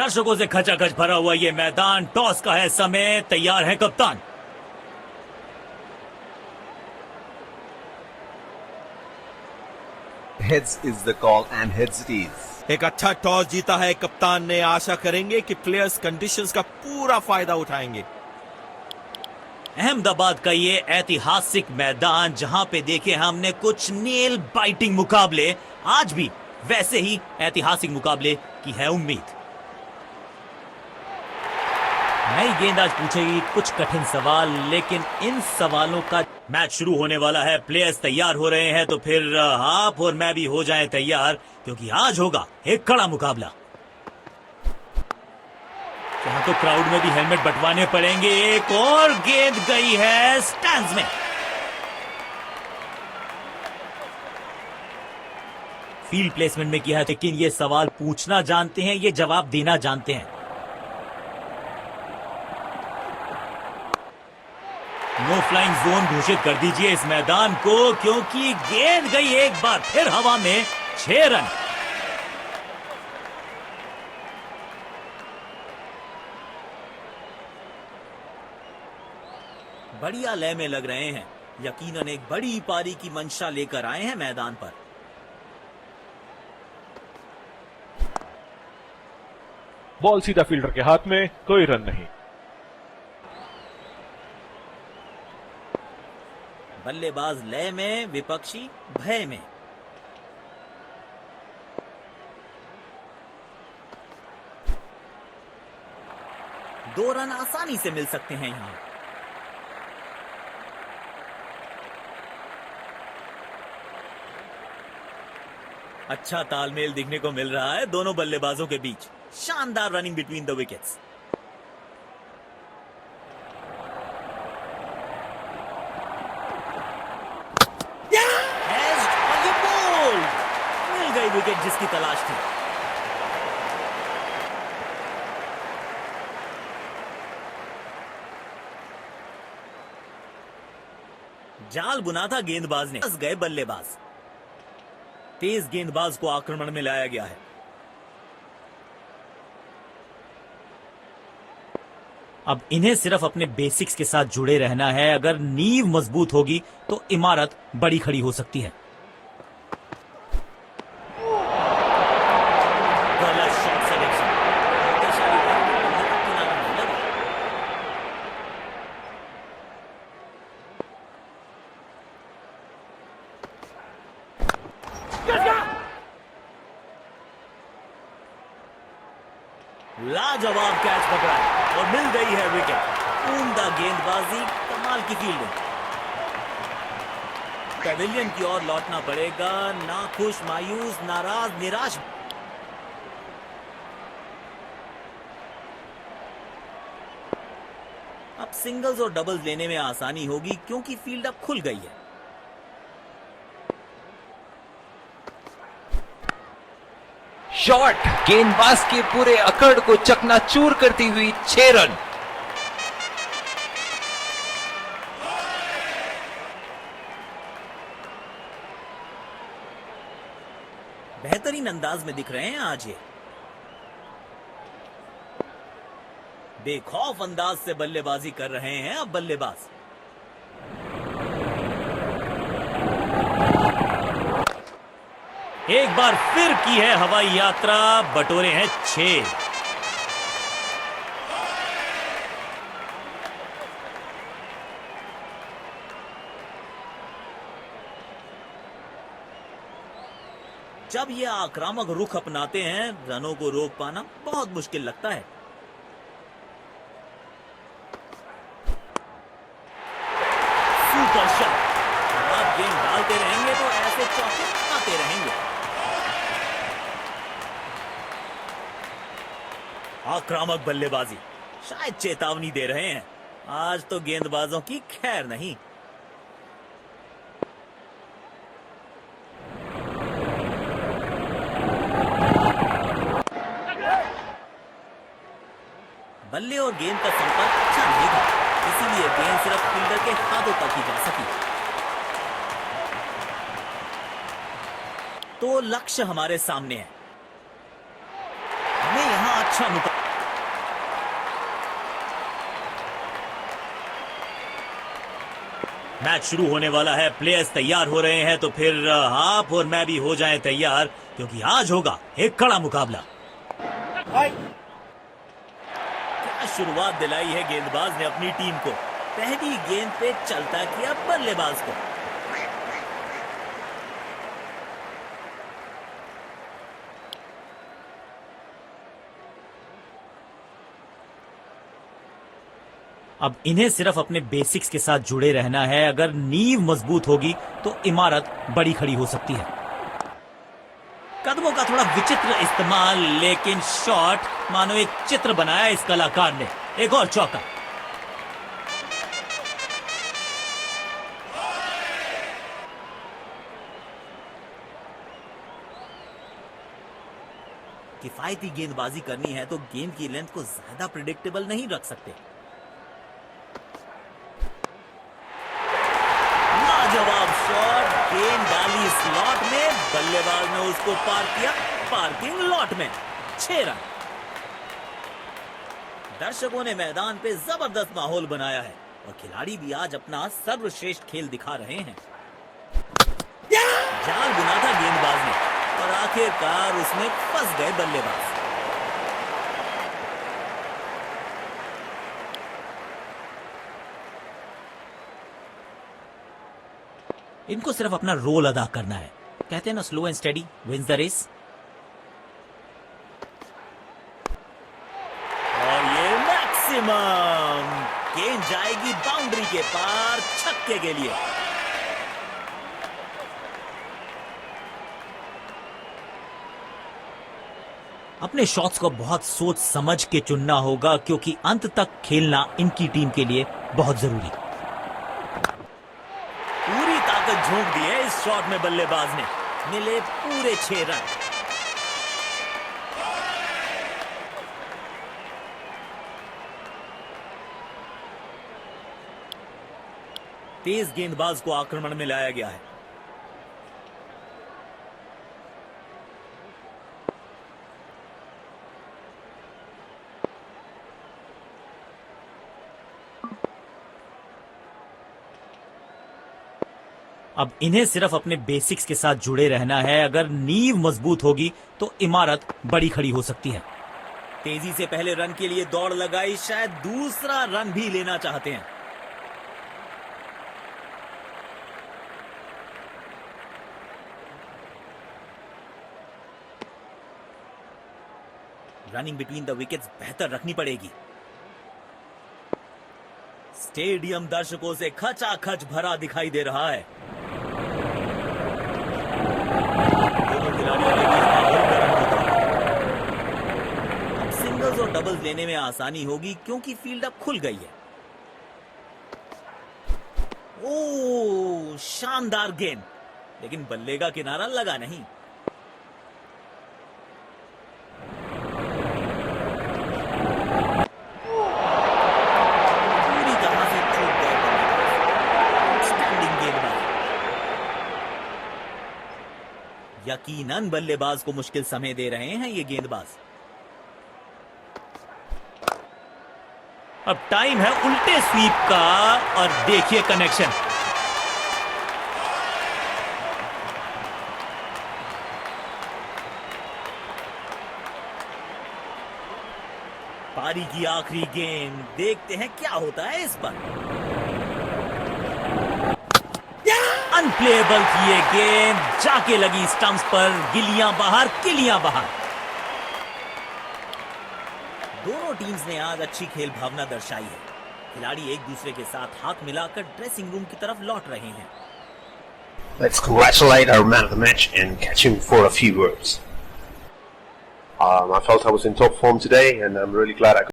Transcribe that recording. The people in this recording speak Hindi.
दर्शकों से खचाखच भरा हुआ ये मैदान, टॉस का है समय, तैयार है कप्तान। Heads is the call and heads it is. एक अच्छा टॉस जीता है कप्तान ने। आशा करेंगे कि प्लेयर्स कंडीशंस का पूरा फायदा उठाएंगे। अहमदाबाद का ये ऐतिहासिक मैदान, जहां पे देखे हमने कुछ नेल बाइटिंग मुकाबले, आज भी वैसे ही ऐतिहासिक मुकाबले की है उम्मीद। नई गेंद आज पूछेगी कुछ कठिन सवाल, लेकिन इन सवालों का मैच शुरू होने वाला है। प्लेयर्स तैयार हो रहे हैं तो फिर आप और मैं भी हो जाएं तैयार, क्योंकि आज होगा एक कड़ा मुकाबला। यहाँ तो क्राउड में भी हेलमेट बंटवाने पड़ेंगे। एक और गेंद गई है स्टैंड्स में। फील्ड प्लेसमेंट में किया है, लेकिन ये सवाल पूछना जानते हैं, ये जवाब देना जानते हैं। नो फ्लाइंग जोन घोषित कर दीजिए इस मैदान को, क्योंकि गेंद गई एक बार फिर हवा में। 6 रन। बढ़िया लय में लग रहे हैं, यकीनन एक बड़ी पारी की मंशा लेकर आए हैं मैदान पर। बॉल सीधा फील्डर के हाथ में, कोई रन नहीं। बल्लेबाज लय में, विपक्षी भय में। दो रन आसानी से मिल सकते हैं यहां। अच्छा तालमेल दिखने को मिल रहा है दोनों बल्लेबाजों के बीच। शानदार रनिंग बिटवीन द विकेट्स। मिल गई विकेट जिसकी तलाश थी। जाल बुना था गेंदबाज ने, फंस गए बल्लेबाज। तेज गेंदबाज को आक्रमण में लाया गया है। अब इन्हें सिर्फ अपने बेसिक्स के साथ जुड़े रहना है। अगर नींव मजबूत होगी तो इमारत बड़ी खड़ी हो सकती है। गलत शॉट सिलेक्शन। लाजवाब कैच पकड़ा और मिल गई है विकेट। उम्दा गेंदबाजी, कमाल की फील्डिंग। पैविलियन की ओर लौटना पड़ेगा। नाखुश, मायूस, नाराज, निराश। अब सिंगल्स और डबल्स लेने में आसानी होगी, क्योंकि फील्ड अब खुल गई है। शॉट गेंदबाज के पूरे अकड़ को चकनाचूर करती हुई 6 रन। बेहतरीन अंदाज में दिख रहे हैं आज ये। बेखौफ अंदाज से बल्लेबाजी कर रहे हैं अब बल्लेबाज। एक बार फिर की है हवाई यात्रा, बटोरे हैं 6। जब ये आक्रामक रुख अपनाते हैं, रनों को रोक पाना बहुत मुश्किल लगता है। Super shot. आप गेंद डालते रहेंगे तो ऐसे चौके आते रहेंगे। आक्रामक बल्लेबाजी, शायद चेतावनी दे रहे हैं। आज तो गेंदबाजों की खैर नहीं। बल्ले और गेंद का संपर्क अच्छा नहीं था, इसीलिए गेंद सिर्फ फील्डर के हाथों तक ही जा सकी। तो लक्ष्य हमारे सामने है। हमें यहां अच्छा मुकाबला। मैच शुरू होने वाला है, प्लेयर्स तैयार हो रहे हैं, तो फिर आप और मैं भी हो जाएं तैयार, क्योंकि आज होगा एक कड़ा मुकाबला। क्या शुरुआत दिलाई है गेंदबाज ने अपनी टीम को। पहली गेंद पे चलता किया बल्लेबाज को। अब इन्हें सिर्फ अपने बेसिक्स के साथ जुड़े रहना है। अगर नींव मजबूत होगी तो इमारत बड़ी खड़ी हो सकती है। कदमों का थोड़ा विचित्र इस्तेमाल, लेकिन शॉट मानो एक चित्र बनाया इस कलाकार ने। एक और चौका। किफायती गेंदबाजी करनी है तो गेंद की लेंथ को ज्यादा प्रिडिक्टेबल नहीं रख सकते। जवाब शॉट, गेंद डाली स्लॉट में, बल्लेबाज ने उसको पार किया पार्किंग लॉट में। 6 रन। दर्शकों ने मैदान पे जबरदस्त माहौल बनाया है और खिलाड़ी भी आज अपना सर्वश्रेष्ठ खेल दिखा रहे हैं। जाल बुना था गेंदबाज ने और आखिरकार उसमें फंस गए बल्लेबाज। इनको सिर्फ अपना रोल अदा करना है। कहते हैं ना, slow and steady wins the race. और ये मैक्सिमम गेंद जाएगी बाउंड्री के पार, छक्के के लिए। अपने शॉट्स को बहुत सोच समझ के चुनना होगा, क्योंकि अंत तक खेलना इनकी टीम के लिए बहुत जरूरी। पूरी ताकत झोंक दी है इस शॉट में बल्लेबाज ने। मिले पूरे 6 रन। तेज गेंदबाज को आक्रमण में लाया गया है। अब इन्हें सिर्फ अपने बेसिक्स के साथ जुड़े रहना है। अगर नींव मजबूत होगी तो इमारत बड़ी खड़ी हो सकती है। तेजी से पहले रन के लिए दौड़ लगाई, शायद दूसरा रन भी लेना चाहते हैं। रनिंग बिटवीन द विकेट्स बेहतर रखनी पड़ेगी। स्टेडियम दर्शकों से खचाखच भरा दिखाई दे रहा है। अब सिंगल्स और डबल्स लेने में आसानी होगी, क्योंकि फील्ड अब खुल गई है। ओह, शानदार गेंद, लेकिन बल्ले का किनारा लगा नहीं। पूरी तरह से चूक गए बल्लेबाज। स्टैंडिंग गेंदबाज। यकीनन बल्लेबाज को मुश्किल समय दे रहे हैं ये गेंदबाज। अब टाइम है उल्टे स्वीप का, और देखिए कनेक्शन। पारी की आखिरी गेंद, देखते हैं क्या होता है इस पर। अनप्लेएबल की ये गेंद जाके लगी स्टंप्स पर। गिलियां बाहर, किलियां बाहर। दोनों टीम्स ने आज अच्छी खेल भावना दर्शाई है। खिलाड़ी एक दूसरे के साथ हाथ मिलाकर ड्रेसिंग रूम की तरफ लौट रहे हैं। Let's congratulate our man of the match and catch him for a few words. I felt I was in top form today, and I'm really glad I could